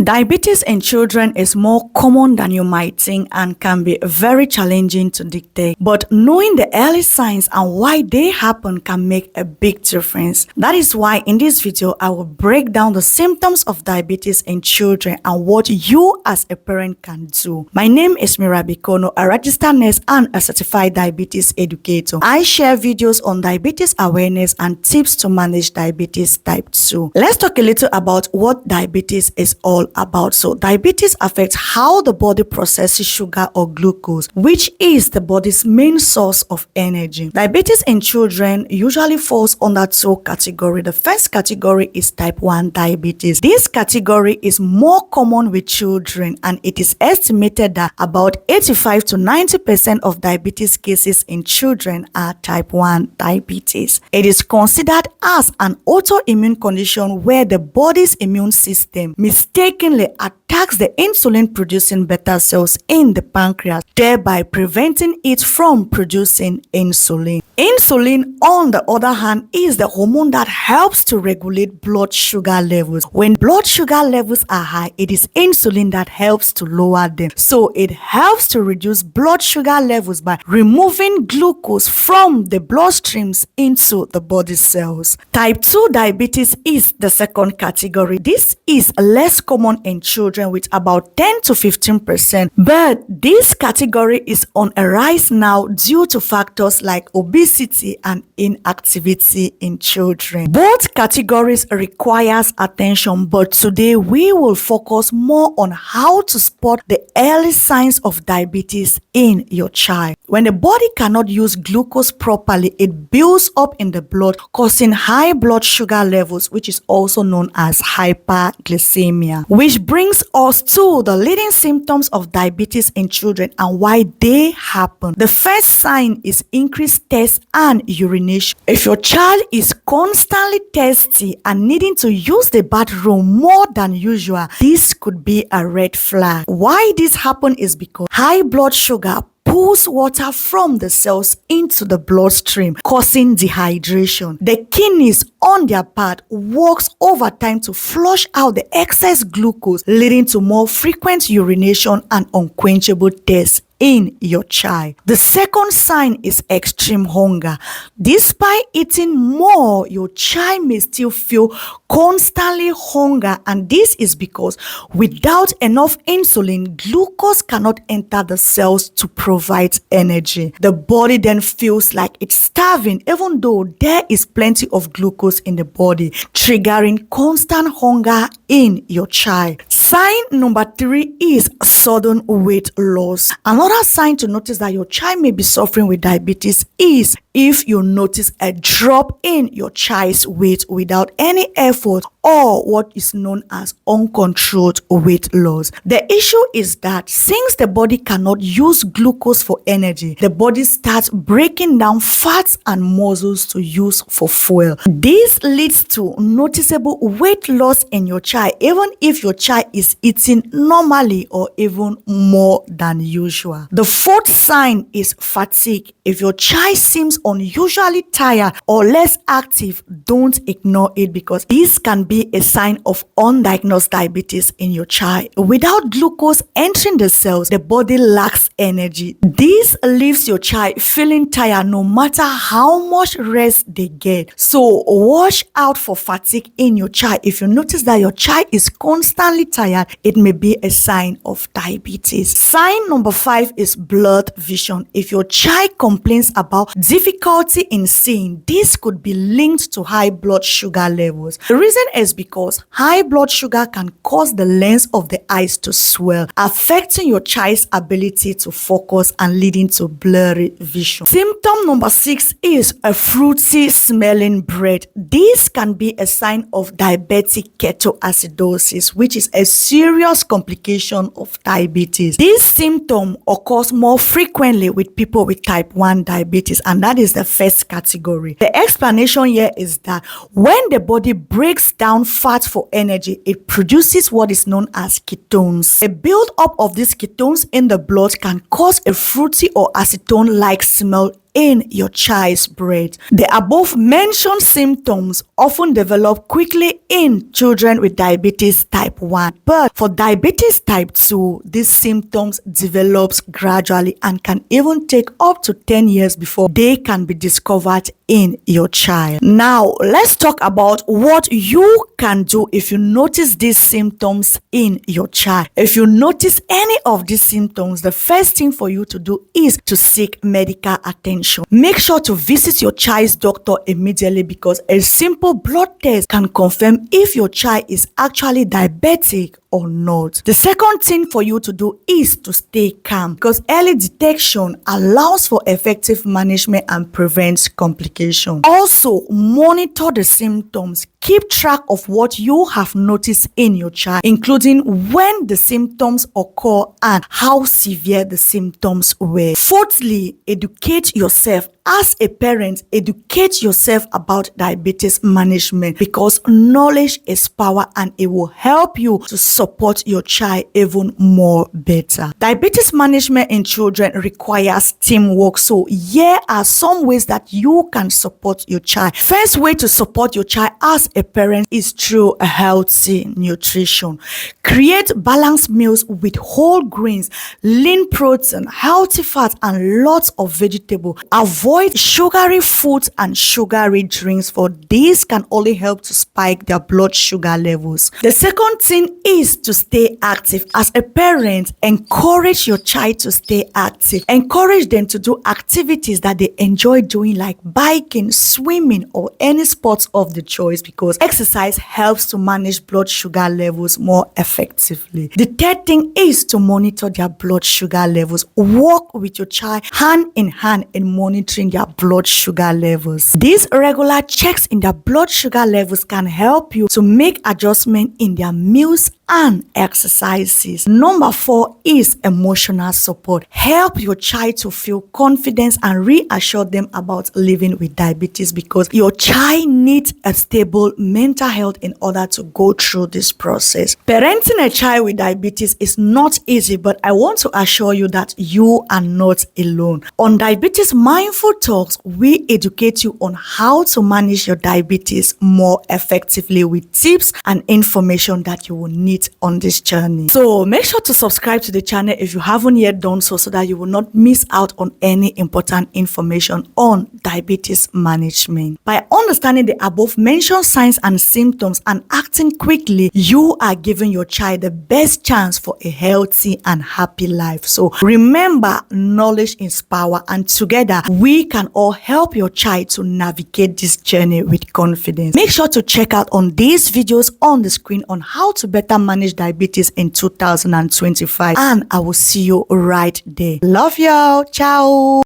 Diabetes in children is more common than you might think and can be very challenging to detect. But knowing the early signs and why they happen can make a big difference. That is why in this video, I will break down the symptoms of diabetes in children and what you as a parent can do. My name is Mirabi Kono, a registered nurse and a certified diabetes educator. I share videos on diabetes awareness and tips to manage diabetes type 2. Let's talk a little about what diabetes is all about. So diabetes affects how the body processes sugar or glucose, which is the body's main source of energy. Diabetes in children usually falls under two categories. The first category is type 1 diabetes. This category is more common with children, and it is estimated that about 85 to 90% of diabetes cases in children are type 1 diabetes. It is considered as an autoimmune condition where the body's immune system mistakenly attacks the insulin-producing beta cells in the pancreas, thereby preventing it from producing insulin. Insulin, on the other hand, is the hormone that helps to regulate blood sugar levels. When blood sugar levels are high, it is insulin that helps to lower them. So it helps to reduce blood sugar levels by removing glucose from the bloodstreams into the body cells. Type 2 diabetes is the second category. This is less common in children with about 10 to 15%, but this category is on a rise now due to factors like obesity and inactivity in children. Both categories requires attention, but today we will focus more on how to spot the early signs of diabetes in your child. When the body cannot use glucose properly, it builds up in the blood, causing high blood sugar levels, which is also known as hyperglycemia. Which brings us to the leading symptoms of diabetes in children and why they happen. The first sign is increased thirst and urination. If your child is constantly thirsty and needing to use the bathroom more than usual, this could be a red flag. Why this happens is because high blood sugar pulls water from the cells into the bloodstream, causing dehydration. The kidneys, on their part, works overtime to flush out the excess glucose, leading to more frequent urination and unquenchable thirst in your child. The second sign is extreme hunger. Despite eating more, your child may still feel constantly hunger, and this is because without enough insulin, glucose cannot enter the cells to provide energy. The body then feels like it's starving even though there is plenty of glucose in the body, triggering constant hunger in your child. Sign number 3 is sudden weight loss. Another sign to notice that your child may be suffering with diabetes is if you notice a drop in your child's weight without any effort, or what is known as uncontrolled weight loss. The issue is that since the body cannot use glucose for energy, the body starts breaking down fats and muscles to use for fuel. This leads to noticeable weight loss in your child, even if your child is eating normally or even more than usual. The fourth sign is fatigue. If your child seems unusually tired or less active, don't ignore it because this can be a sign of undiagnosed diabetes in your child. Without glucose entering the cells, the body lacks energy. This leaves your child feeling tired no matter how much rest they get. So watch out for fatigue in your child. If you notice that your child is constantly tired, it may be a sign of diabetes. Sign number 5 is blurred vision. If your child complains about difficulty in seeing, this could be linked to high blood sugar levels. The reason is because high blood sugar can cause the lens of the eyes to swell, affecting your child's ability to focus and leading to blurry vision. Symptom number 6 is a fruity smelling breath. This can be a sign of diabetic ketoacidosis, which is a serious complication of diabetes. This symptom occurs more frequently with people with type 1 diabetes, and that is the first category. The explanation here is that when the body breaks down fat for energy, it produces what is known as ketones. A build-up of these ketones in the blood can cause a fruity or acetone-like smell in your child's brain. The above mentioned symptoms often develop quickly in children with diabetes type 1, but for diabetes type 2, these symptoms develops gradually and can even take up to 10 years before they can be discovered in your child. Now, let's talk about what you can do if you notice these symptoms in your child. If you notice any of these symptoms, the first thing for you to do is to seek medical attention. Make sure to visit your child's doctor immediately because a simple blood test can confirm if your child is actually diabetic or not. The second thing for you to do is to stay calm because early detection allows for effective management and prevents complications. Also, monitor the symptoms. Keep track of what you have noticed in your child, including when the symptoms occur and how severe the symptoms were. Fourthly, educate yourself. As a parent, educate yourself about diabetes management because knowledge is power and it will help you to support your child even more better. Diabetes management in children requires teamwork. So here are some ways that you can support your child. First way to support your child as a parent is through a healthy nutrition. Create balanced meals with whole grains, lean protein, healthy fat, and lots of vegetable. Avoid sugary foods and sugary drinks, for these can only help to spike their blood sugar levels. The second thing is to stay active. As a parent, encourage your child to stay active. Encourage them to do activities that they enjoy doing like biking, swimming, or any sports of the choice because exercise helps to manage blood sugar levels more effectively. The third thing is to monitor their blood sugar levels. Work with your child hand in hand in monitoring their blood sugar levels. These regular checks in their blood sugar levels can help you to make adjustments in their meals and exercises. Number 4 is emotional support. Help your child to feel confidence and reassure them about living with diabetes because your child needs a stable mental health in order to go through this process. Parenting a child with diabetes is not easy, but I want to assure you that you are not alone. On Diabetes Mindful Talks, we educate you on how to manage your diabetes more effectively with tips and information that you will need on this journey. So make sure to subscribe to the channel if you haven't yet done so that you will not miss out on any important information on diabetes management. By understanding the above mentioned signs and symptoms and acting quickly, you are giving your child the best chance for a healthy and happy life. So remember, knowledge is power, and together we can all help your child to navigate this journey with confidence. Make sure to check out on these videos on the screen on how to better manage diabetes in 2025, and I will see you right there. Love y'all. Ciao.